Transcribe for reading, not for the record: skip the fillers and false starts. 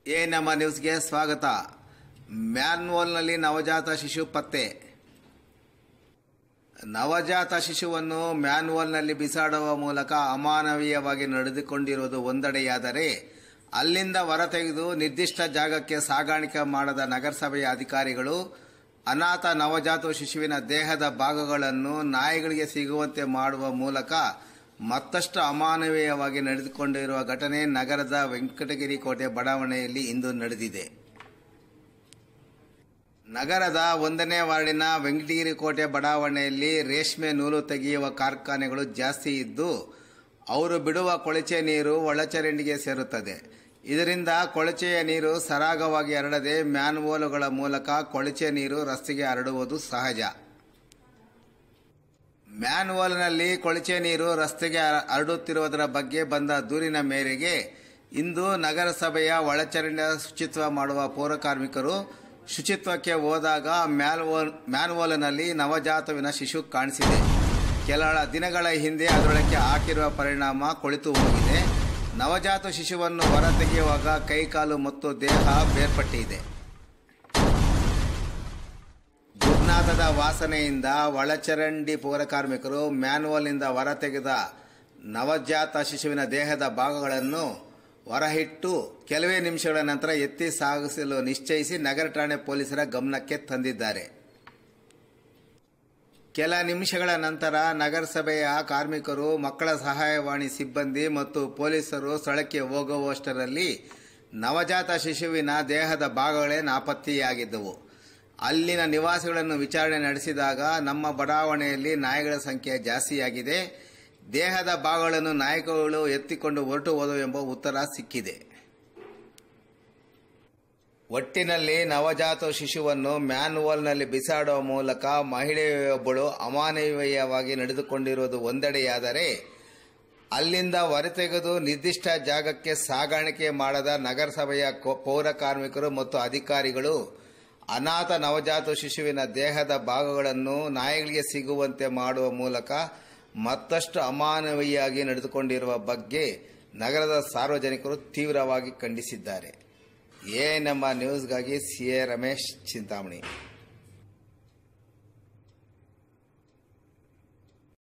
ನಮ್ಮ ನ್ಯೂಸ್ಗೆ ಸ್ವಾಗತ. ಮ್ಯಾನ್ಹೋಲ್ನಲ್ಲಿ ನವಜಾತ ಶಿಶು ಪತ್ತೆ. ನವಜಾತ ಶಿಶುವನ್ನು ಮ್ಯಾನ್ಹೋಲ್ನಲ್ಲಿ ಬಿಸಾಡುವ ಮೂಲಕ ಅಮಾನವೀಯವಾಗಿ ನಡೆದುಕೊಂಡಿರುವುದು ಒಂದೆಡೆಯಾದರೆ, ಅಲ್ಲಿಂದ ಹೊರತೆಗೆದು ನಿರ್ದಿಷ್ಟ ಜಾಗಕ್ಕೆ ಸಾಗಾಣಿಕೆ ಮಾಡದ ನಗರಸಭೆಯ ಅಧಿಕಾರಿಗಳು ಅನಾಥ ನವಜಾತ ಶಿಶುವಿನ ದೇಹದ ಭಾಗಗಳನ್ನು ನಾಯಿಗಳಿಗೆ ಸಿಗುವಂತೆ ಮಾಡುವ ಮೂಲಕ ಮತ್ತಷ್ಟು ಅಮಾನವೀಯವಾಗಿ ನಡೆದುಕೊಂಡಿರುವ ಘಟನೆ ನಗರದ ವೆಂಕಟಗಿರಿ ಕೋಟೆ ಬಡಾವಣೆಯಲ್ಲಿ ಇಂದು ನಡೆದಿದೆ. ನಗರದ 1ನೇ ವಾರ್ಡಿನ ವೆಂಕಟಗಿರಿ ಕೋಟೆ ಬಡಾವಣೆಯಲ್ಲಿ ರೇಷ್ಮೆ ನೂಲು ತೆಗೆಯುವ ಕಾರ್ಖಾನೆಗಳು ಜಾಸ್ತಿ ಇದ್ದು, ಅವರು ಬಿಡುವ ಕೊಳಚೆ ನೀರು ಒಳಚರಂಡಿಗೆ ಸೇರುತ್ತದೆ. ಇದರಿಂದ ಕೊಳಚೆಯ ನೀರು ಸರಾಗವಾಗಿ ಹರಡದೆ ಮ್ಯಾನ್ಹೋಲುಗಳ ಮೂಲಕ ಕೊಳಚೆ ನೀರು ರಸ್ತೆಗೆ ಹರಡುವುದು ಸಹಜ. ಮ್ಯಾನ್ಹೋಲ್ನಲ್ಲಿ ಕೊಳಚೆ ನೀರು ರಸ್ತೆಗೆ ಹರಡುತ್ತಿರುವುದರ ಬಗ್ಗೆ ಬಂದ ದೂರಿನ ಮೇರೆಗೆ ಇಂದು ನಗರಸಭೆಯ ಒಳಚರಂಡಿಯ ಶುಚಿತ್ವ ಮಾಡುವ ಪೌರಕಾರ್ಮಿಕರು ಶುಚಿತ್ವಕ್ಕೆ ಹೋದಾಗ ಮ್ಯಾನ್ಹೋಲ್ನಲ್ಲಿ ನವಜಾತವಿನ ಶಿಶು ಕಾಣಿಸಿದೆ. ಕೆಲ ದಿನಗಳ ಹಿಂದೆ ಅದರೊಳಕ್ಕೆ ಹಾಕಿರುವ ಪರಿಣಾಮ ಕೊಳೆತು ಹೋಗಿದೆ. ನವಜಾತ ಶಿಶುವನ್ನು ಹೊರತೆಗೆಯುವಾಗ ಕೈಕಾಲು ಮತ್ತು ದೇಹ ಬೇರ್ಪಟ್ಟಿದೆ. ದುರ್ನಾಥದ ವಾಸನೆಯಿಂದ ಒಳಚರಂಡಿ ಪೌರಕಾರ್ಮಿಕರು ಮ್ಯಾನ್ಹೋಲ್ನಿಂದ ಹೊರತೆಗೆದ ನವಜಾತ ಶಿಶುವಿನ ದೇಹದ ಭಾಗಗಳನ್ನು ಹೊರಹಿಟ್ಟು ಕೆಲವೇ ನಿಮಿಷಗಳ ನಂತರ ಎತ್ತಿ ಸಾಗಿಸಲು ನಿಶ್ಚಯಿಸಿ ನಗರ ಠಾಣೆ ಪೊಲೀಸರ ಗಮನಕ್ಕೆ ತಂದಿದ್ದಾರೆ. ಕೆಲ ನಿಮಿಷಗಳ ನಂತರ ನಗರಸಭೆಯ ಕಾರ್ಮಿಕರು, ಮಕ್ಕಳ ಸಹಾಯವಾಣಿ ಸಿಬ್ಬಂದಿ ಮತ್ತು ಪೊಲೀಸರು ಸ್ಥಳಕ್ಕೆ ಹೋಗುವಷ್ಟರಲ್ಲಿ ನವಜಾತ ಶಿಶುವಿನ ದೇಹದ ಭಾಗಗಳೇ ನಾಪತ್ತೆಯಾಗಿದ್ದವು. ಅಲ್ಲಿನ ನಿವಾಸಿಗಳನ್ನು ವಿಚಾರಣೆ ನಡೆಸಿದಾಗ ನಮ್ಮ ಬಡಾವಣೆಯಲ್ಲಿ ನಾಯಿಗಳ ಸಂಖ್ಯೆ ಜಾಸ್ತಿಯಾಗಿದೆ, ದೇಹದ ಭಾಗಗಳನ್ನು ನಾಯಿಗಳು ಎತ್ತಿಕೊಂಡು ಹೊರಟು ಹೋದವು ಎಂಬ ಉತ್ತರ ಸಿಕ್ಕಿದೆ. ಒಟ್ಟಿನಲ್ಲಿ ನವಜಾತ ಶಿಶುವನ್ನು ಮ್ಯಾನ್ಹೋಲ್ನಲ್ಲಿ ಬಿಸಾಡುವ ಮೂಲಕ ಮಹಿಳೆಯೊಬ್ಬಳು ಅಮಾನವೀಯವಾಗಿ ನಡೆದುಕೊಂಡಿರುವುದು ಒಂದೆಡೆಯಾದರೆ, ಅಲ್ಲಿಂದ ಹೊರತೆಗೆದು ನಿರ್ದಿಷ್ಟ ಜಾಗಕ್ಕೆ ಸಾಗಾಣಿಕೆ ಮಾಡದ ನಗರಸಭೆಯ ಪೌರ ಕಾರ್ಮಿಕರು ಮತ್ತು ಅಧಿಕಾರಿಗಳು ಅನಾಥ ನವಜಾತ ಶಿಶುವಿನ ದೇಹದ ಭಾಗಗಳನ್ನು ನಾಯಿಗಳಿಗೆ ಸಿಗುವಂತೆ ಮಾಡುವ ಮೂಲಕ ಮತ್ತಷ್ಟು ಅಮಾನವೀಯವಾಗಿ ನಡೆದುಕೊಂಡಿರುವ ಬಗ್ಗೆ ನಗರದ ಸಾರ್ವಜನಿಕರು ತೀವ್ರವಾಗಿ ಖಂಡಿಸಿದ್ದಾರೆ. ನಮ್ಮ ನ್ಯೂಸ್ಗಾಗಿ CA ರಮೇಶ್, ಚಿಂತಾಮಣಿ.